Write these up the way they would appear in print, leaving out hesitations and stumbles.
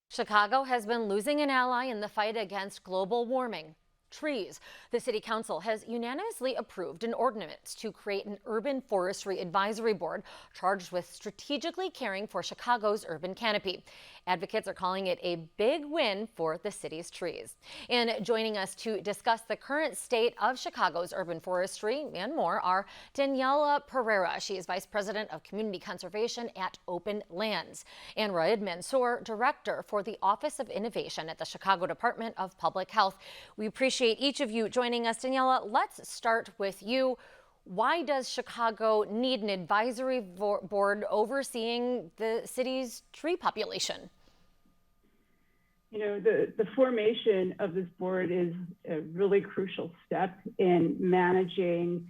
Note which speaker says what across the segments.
Speaker 1: Chicago has been losing an ally in the fight against global warming. Trees. The city council has unanimously approved an ordinance to create an urban forestry advisory board charged with strategically caring for Chicago's urban canopy. Advocates are calling it a big win for the city's trees. And joining us to discuss the current state of Chicago's urban forestry and more are Daniela Pereira. She is Vice President of Community Conservation at Open Lands, and Raed Mansour, Director for the Office of Innovation at the Chicago Department of Public Health. We appreciate each of you joining us. Daniela, let's start with you. Why does Chicago need an advisory board overseeing the city's tree population?
Speaker 2: You know, the formation of this board is a really crucial step in managing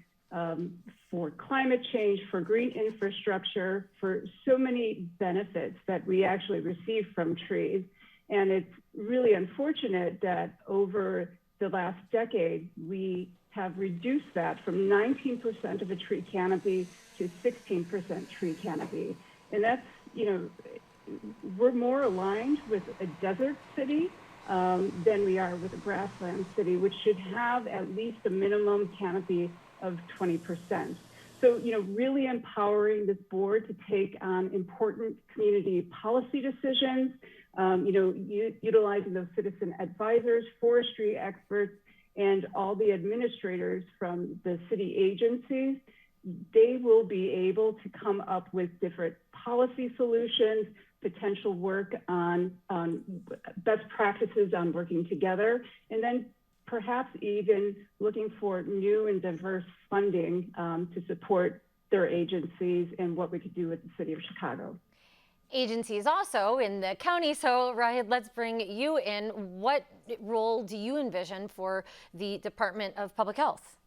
Speaker 2: for climate change, for green infrastructure, for so many benefits that we actually receive from trees. And it's really unfortunate that over the last decade, we have reduced that from 19% of a tree canopy to 16% tree canopy. And that's, you know, we're more aligned with a desert city than we are with a grassland city, which should have at least a minimum canopy of 20%. So, you know, really empowering this board to take on important community policy decisions, utilizing those citizen advisors, forestry experts, and all the administrators from the city agencies. They will be able to come up with different policy solutions, potential work on best practices on working together, and then perhaps even looking for new and diverse funding to support their agencies and what we could do with the city of Chicago.
Speaker 1: Agencies also in the county. So, Raed, let's bring you in. What role do you envision for the Department of Public Health?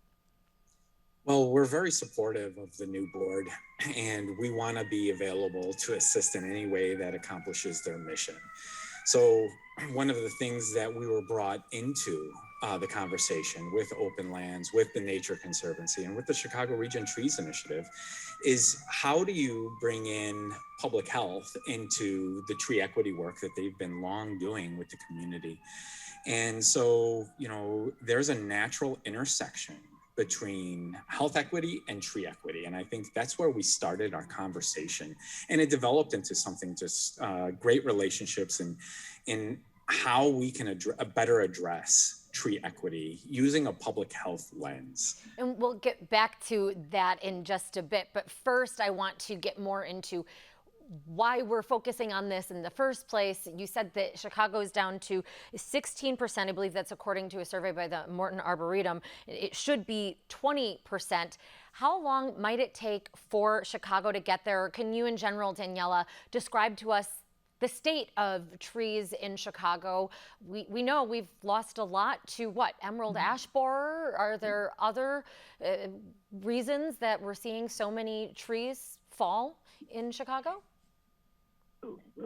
Speaker 3: Well, we're very supportive of the new board, and we want to be available to assist in any way that accomplishes their mission. So one of the things that we were brought into the conversation with Open Lands, with the Nature Conservancy, and with the Chicago Region Trees Initiative is how do you bring in public health into the tree equity work that they've been long doing with the community. And so, you know, there's a natural intersection between health equity and tree equity. And I think that's where we started our conversation. And it developed into something just great relationships in how we can better address tree equity using a public health lens.
Speaker 1: And we'll get back to that in just a bit. But first, I want to get more into why we're focusing on this in the first place. You said that Chicago is down to 16%. I believe that's according to a survey by the Morton Arboretum. It should be 20%. How long might it take for Chicago to get there? Can you, in general, Daniela, describe to us the state of trees in Chicago? We know we've lost a lot to what? Emerald ash borer? Are there other reasons that we're seeing so many trees fall in Chicago?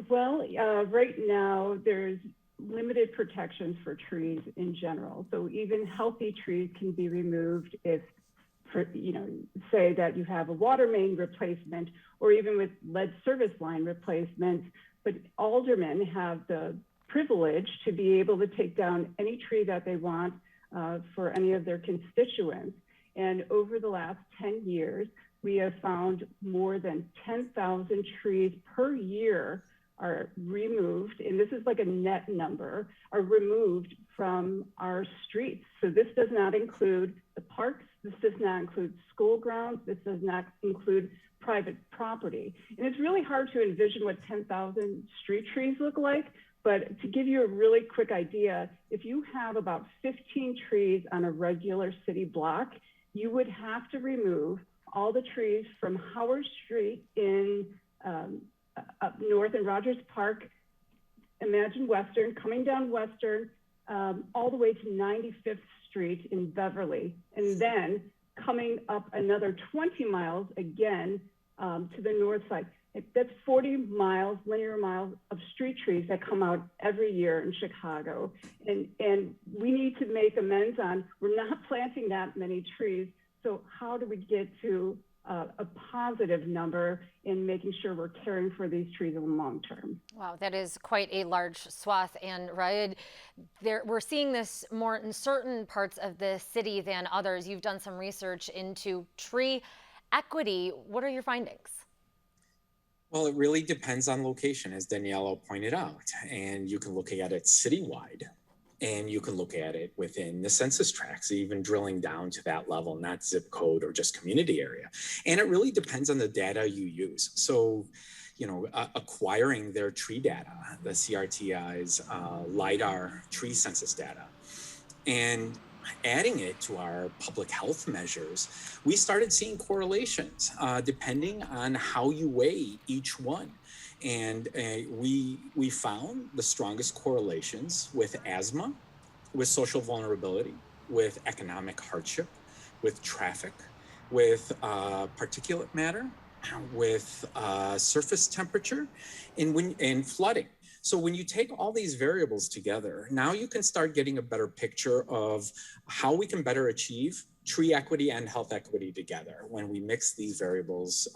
Speaker 2: Well, right now there's limited protections for trees in general. So even healthy trees can be removed if, say that you have a water main replacement or even with lead service line replacements. But aldermen have the privilege to be able to take down any tree that they want for any of their constituents. And over the last 10 years, we have found more than 10,000 trees per year are removed, and this is like a net number, are removed from our streets. So this does not include the parks, this does not include school grounds, this does not include private property. And it's really hard to envision what 10,000 street trees look like, but to give you a really quick idea, if you have about 15 trees on a regular city block, you would have to remove all the trees from Howard Street in up north in Rogers Park, imagine Western, coming down Western, all the way to 95th Street in Beverly, and then coming up another 20 miles again to the north side. That's 40 miles, linear miles of street trees that come out every year in Chicago. And we need to make amends on, we're not planting that many trees. So how do we get to a positive number in making sure we're caring for these trees in the long term.
Speaker 1: Wow, that is quite a large swath. And Raed, we're seeing this more in certain parts of the city than others. You've done some research into tree equity. What are your findings?
Speaker 3: Well, it really depends on location, as Daniela pointed out, and you can look at it citywide. And you can look at it within the census tracts, even drilling down to that level, not zip code or just community area. And it really depends on the data you use. So, acquiring their tree data, the CRTI's LIDAR tree census data, and adding it to our public health measures, we started seeing correlations depending on how you weigh each one. And we found the strongest correlations with asthma, with social vulnerability, with economic hardship, with traffic, with particulate matter, with surface temperature, and flooding. So when you take all these variables together, now you can start getting a better picture of how we can better achieve tree equity and health equity together when we mix these variables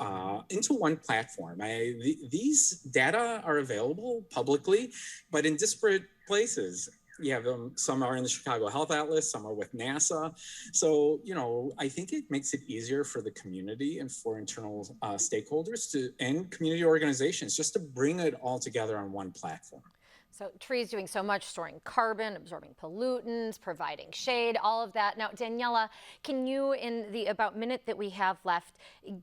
Speaker 3: into one platform. These data are available publicly, but in disparate places. You have them, some are in the Chicago Health Atlas, some are with NASA. So, I think it makes it easier for the community and for internal stakeholders and community organizations just to bring it all together on one platform.
Speaker 1: So trees doing so much, storing carbon, absorbing pollutants, providing shade, all of that. Now, Daniela, can you, in the about minute that we have left,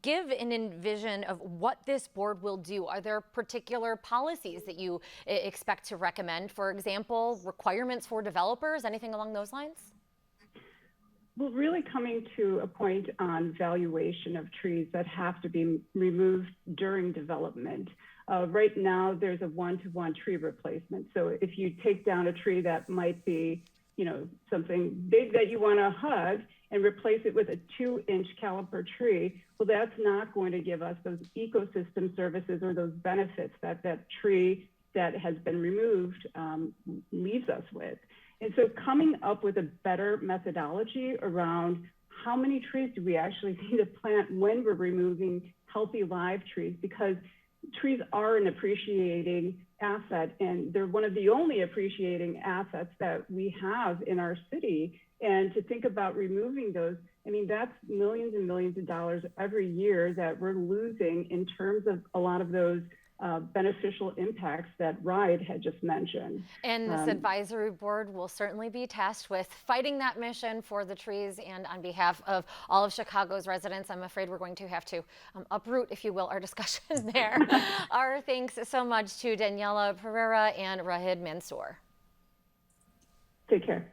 Speaker 1: give an envision of what this board will do? Are there particular policies that you expect to recommend? For example, requirements for developers, anything along those lines?
Speaker 2: Well, really coming to a point on valuation of trees that have to be removed during development. Right now, there's a one-to-one tree replacement. So if you take down a tree that might be, something big that you want to hug and replace it with a 2-inch caliper tree, well, that's not going to give us those ecosystem services or those benefits that that tree that has been removed leaves us with. And so coming up with a better methodology around how many trees do we actually need to plant when we're removing healthy live trees, because trees are an appreciating asset, and they're one of the only appreciating assets that we have in our city. And to think about removing those, that's millions and millions of dollars every year that we're losing in terms of a lot of those beneficial impacts that Raed had just mentioned.
Speaker 1: And this advisory board will certainly be tasked with fighting that mission for the trees. And on behalf of all of Chicago's residents, I'm afraid we're going to have to uproot, if you will, our discussion there. Our thanks so much to Daniela Pereira and Raed Mansour.
Speaker 2: Take care.